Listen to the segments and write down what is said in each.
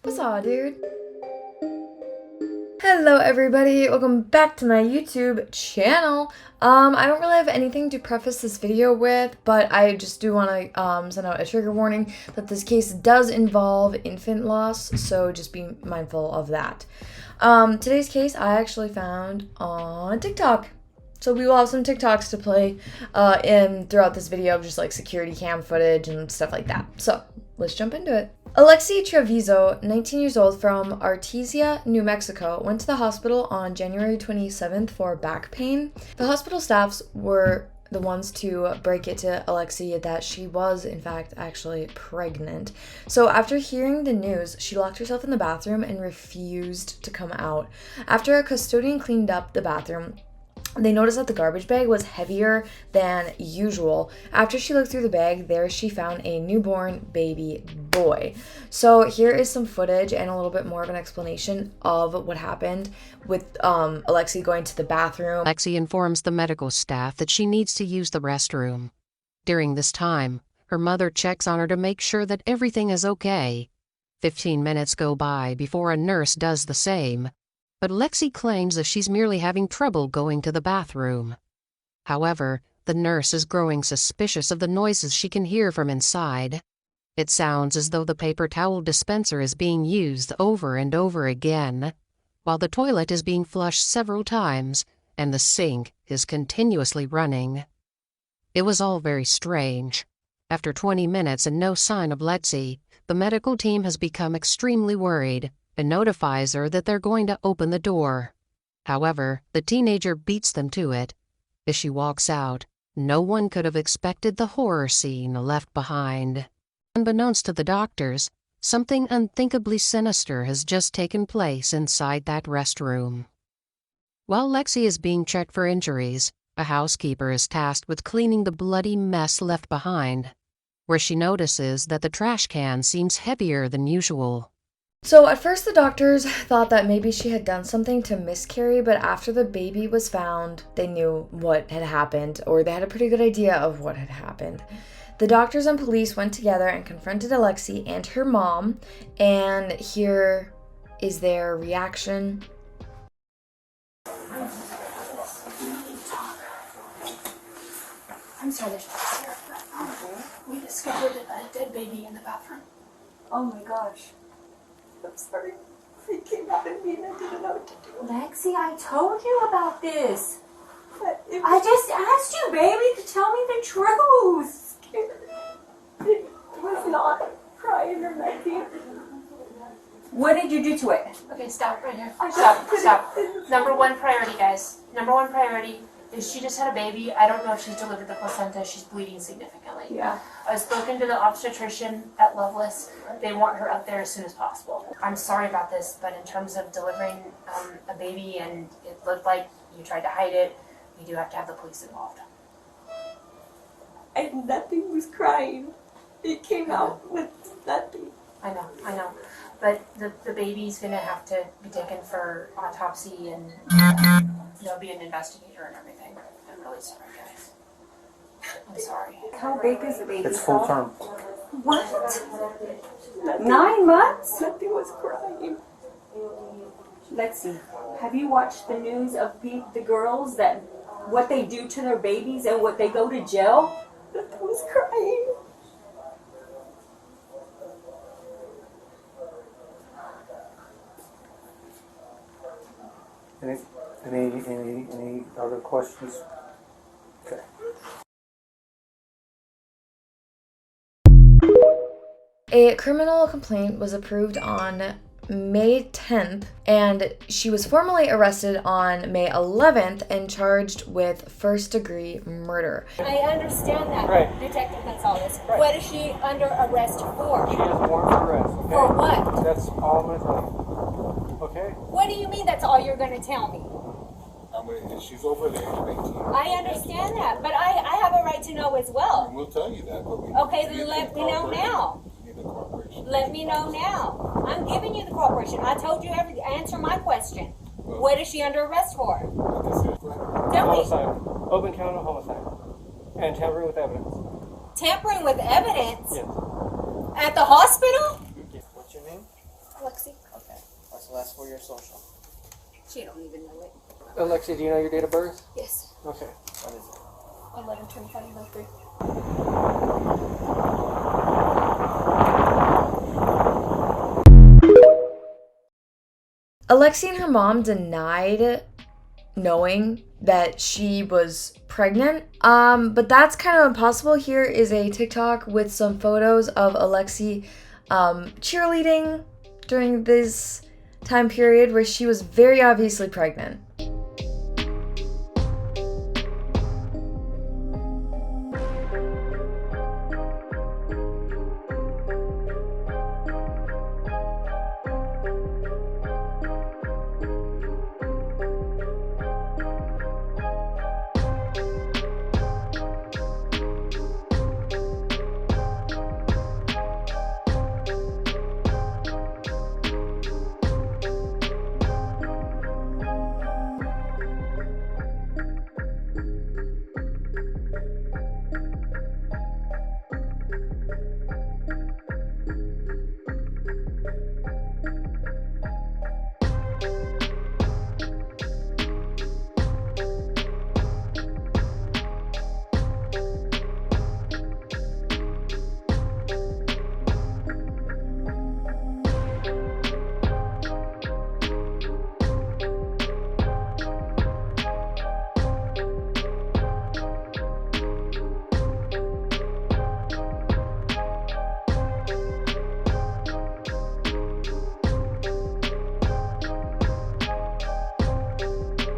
What's up, dude? Hello everybody, welcome back to my YouTube channel. I don't really have anything to preface this video with, but I just do want to send out a trigger warning that this case does involve infant loss, so just be mindful of that. Today's case I actually found on TikTok. So we will have some TikToks to play throughout this video of just like security cam footage and stuff like that. So let's jump into it. Alexi Trevizo, 19 years old, from Artesia, New Mexico, went to the hospital on January 27th for back pain. The hospital staffs were the ones to break it to Alexi that she was, in fact, actually pregnant. So after hearing the news, she locked herself in the bathroom and refused to come out. After a custodian cleaned up the bathroom, they noticed that the garbage bag was heavier than usual. After she looked through the bag, there she found a newborn baby boy. So here is some footage and a little bit more of an explanation of what happened with Alexi going to the bathroom. Alexi informs the medical staff that she needs to use the restroom. During this time, her mother checks on her to make sure that everything is okay. 15 minutes go by before a nurse does the same. But Alexi claims that she's merely having trouble going to the bathroom. However, the nurse is growing suspicious of the noises she can hear from inside. It sounds as though the paper towel dispenser is being used over and over again, while the toilet is being flushed several times and the sink is continuously running. It was all very strange. After 20 minutes and no sign of Alexi, the medical team has become extremely worried and notifies her that they're going to open the door. However, the teenager beats them to it. As she walks out, no one could have expected the horror scene left behind. Unbeknownst to the doctors, something unthinkably sinister has just taken place inside that restroom. While Lexi is being checked for injuries, a housekeeper is tasked with cleaning the bloody mess left behind, where she notices that the trash can seems heavier than usual. So at first the doctors thought that maybe she had done something to miscarry, but after the baby was found, they knew what had happened, or they had a pretty good idea of what had happened. The doctors and police went together and confronted Alexi and her mom, and here is their reaction. I'm sorry, there's we discovered a dead baby in the bathroom. Oh my gosh. I'm sorry. It came out of me and I didn't know what to do. Lexi, I told you about this. But it I just asked you, baby, to tell me the truth. scary. It was not crying or nothing. What did you do to it? Okay, stop right here. I Stop, just put stop. it in the- Number one priority, guys. Number one priority is she just had a baby. I don't know if she's delivered the placenta. She's bleeding significantly. Yeah. I've spoken to the obstetrician at Loveless. They want her up there as soon as possible. I'm sorry about this, but in terms of delivering a baby and it looked like you tried to hide it, we do have to have the police involved. And nothing was crying. It came out with nothing. I know. But the baby's gonna have to be taken for autopsy and there'll be an investigator and everything. I'm really sorry, guys. I'm sorry. How big is the baby? It's full term. What? Nothing, 9 months? nothing was crying. Lexi, have you watched the news of the girls that what they do to their babies and what they go to jail? Nothing was crying. Any other questions? Okay. A criminal complaint was approved on May 10th, and she was formally arrested on May 11th and charged with first-degree murder. I understand that, Right. Detective Gonzalez. Right. What is she under arrest for? She has a warrant for arrest. Okay? For what? That's all I'm gonna tell you. Okay? What do you mean that's all you're going to tell me? She's over the age of 18. I understand that, but I have a right to know as well. And we'll tell you that, but we Okay, need then the let me know cooperation. now. We need the cooperation. Let me know now. I'm giving you the cooperation. I told you everything. Answer my question. What is she under arrest for? Like I said, Tell me. Homicide. Open count of homicide. And tampering with evidence. Tampering with evidence? Yes. At the hospital? What's your name? Alexi Alexi. Okay. What's the last 4 year social? She don't even know it. Alexia, do you know your date of birth? Yes. Okay. What is it? 11/25/03. Alexi and her mom denied knowing that she was pregnant. But that's kind of impossible. Here is a TikTok with some photos of Alexi cheerleading during this time period where she was very obviously pregnant.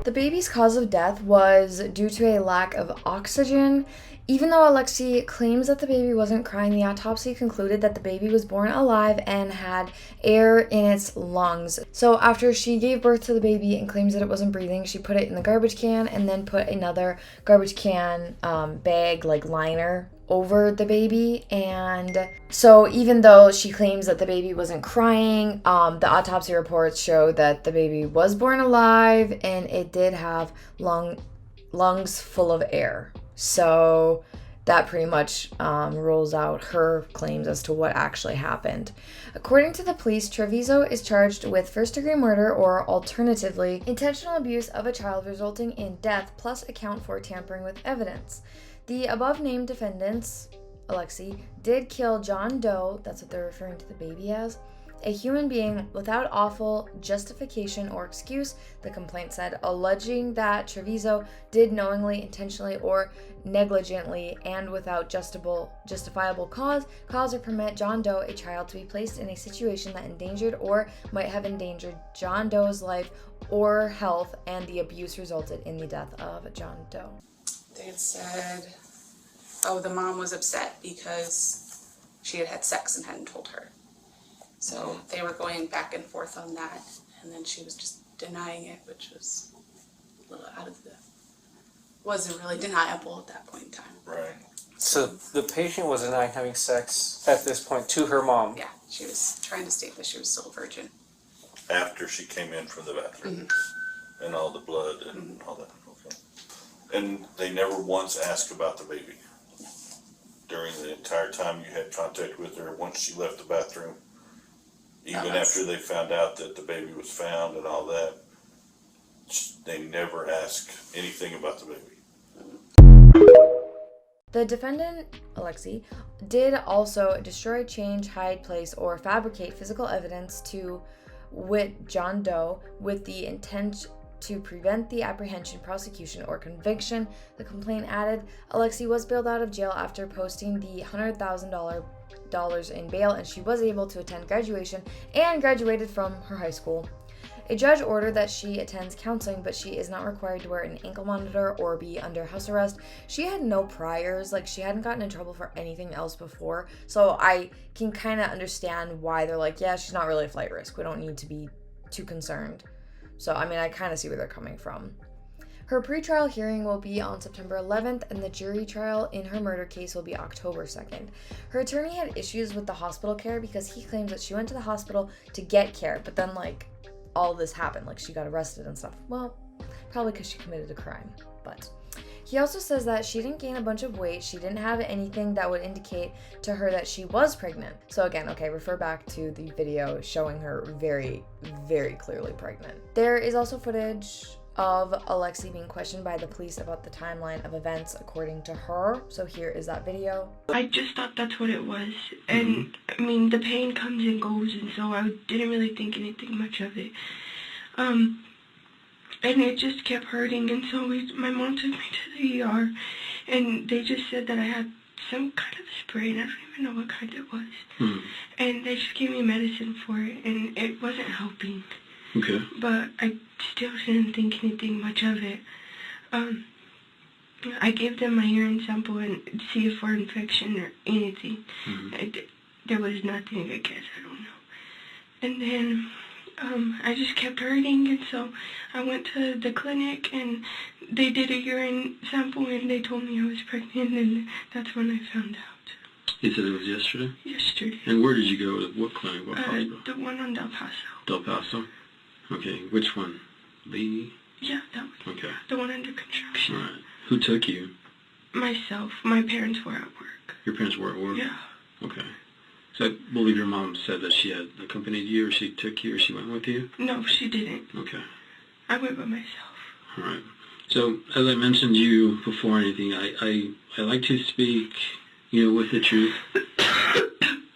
The baby's cause of death was due to a lack of oxygen. Even though Alexi claims that the baby wasn't crying, the autopsy concluded that the baby was born alive and had air in its lungs. So after she gave birth to the baby and claims that it wasn't breathing, she put it in the garbage can and then put another garbage can bag, like liner, over the baby. And so even though she claims that the baby wasn't crying, the autopsy reports show that the baby was born alive and it did have lungs full of air. So that pretty much rules out her claims as to what actually happened. According to the police, Treviso is charged with first-degree murder or alternatively intentional abuse of a child resulting in death plus account for tampering with evidence. The above-named defendants, Alexi, did kill John Doe, that's what they're referring to the baby as, a human being without awful justification or excuse, the complaint said, alleging that Treviso did knowingly, intentionally, or negligently and without justifiable cause or permit John Doe, a child, to be placed in a situation that endangered or might have endangered John Doe's life or health, and the abuse resulted in the death of John Doe. They had said, oh, the mom was upset because she had had sex and hadn't told her. So they were going back and forth on that, and then she was just denying it, which was a little wasn't really deniable at that point in time. Right. So the patient was denying having sex at this point to her mom. Yeah, she was trying to state that she was still a virgin. After she came in from the bathroom and all the blood and all that. Okay. And they never once asked about the baby during the entire time you had contact with her once she left the bathroom. Even after they found out that the baby was found and all that, they never asked anything about the baby. The defendant, Alexi, did also destroy, change, hide, place, or fabricate physical evidence to wit John Doe with the intent to prevent the apprehension, prosecution, or conviction. The complaint added, Alexi was bailed out of jail after posting the $100,000 in bail, and she was able to attend graduation and graduated from her high school. A judge ordered that she attends counseling, but she is not required to wear an ankle monitor or be under house arrest. She had no priors, like she hadn't gotten in trouble for anything else before, so I can kind of understand why they're like, yeah, she's not really a flight risk. We don't need to be too concerned. So, I mean, I kind of see where they're coming from. Her pretrial hearing will be on September 11th, and the jury trial in her murder case will be October 2nd. Her attorney had issues with the hospital care because he claims that she went to the hospital to get care, but then, like, all this happened. Like, she got arrested and stuff. Well, probably because she committed a crime, but He also says that she didn't gain a bunch of weight, she didn't have anything that would indicate to her that she was pregnant. So again, okay, refer back to the video showing her very, very clearly pregnant. There is also footage of Alexi being questioned by the police about the timeline of events according to her. So here is that video. I just thought that's what it was. And I mean, the pain comes and goes, and so I didn't really think anything much of it. And it just kept hurting, and so my mom took me to the ER, and they just said that I had some kind of spray, and I don't even know what kind it was. And they just gave me medicine for it, and it wasn't helping. Okay. But I still didn't think anything much of it. I gave them my urine sample and see if for infection or anything. There was nothing, I guess, I don't know. And then I just kept hurting, and so I went to the clinic, and they did a urine sample, and they told me I was pregnant, and that's when I found out. You said it was yesterday? Yesterday. And where did you go? What clinic? What hospital? The one on Del Paso. Del Paso? Okay, which one? Lee? Yeah, that one. Okay. The one under construction. All right. Who took you? Myself. My parents were at work. Your parents were at work? Yeah. Okay. So I believe your mom said that she had accompanied you, or she took you, or she went with you? No, she didn't. Okay. I went by myself. All right. So as I mentioned to you before anything, I like to speak, with the truth.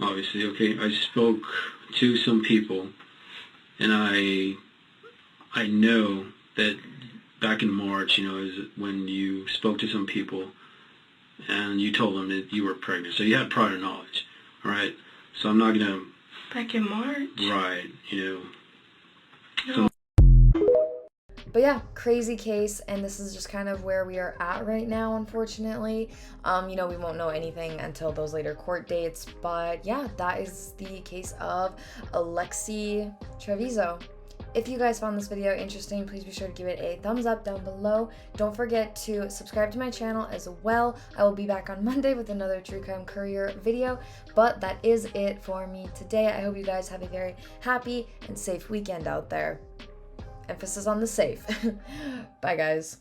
Obviously, okay. I spoke to some people, and I know that back in March, is when you spoke to some people, and you told them that you were pregnant. So you had prior knowledge, all right? So I'm not gonna. Back in March. Right. No. But yeah, crazy case, and this is just kind of where we are at right now, unfortunately. We won't know anything until those later court dates, but yeah, that is the case of Alexi Trevizo. If you guys found this video interesting, please be sure to give it a thumbs up down below. Don't forget to subscribe to my channel as well. I will be back on Monday with another True Crime Courier video, but that is it for me today. I hope you guys have a very happy and safe weekend out there. Emphasis on the safe. Bye, guys.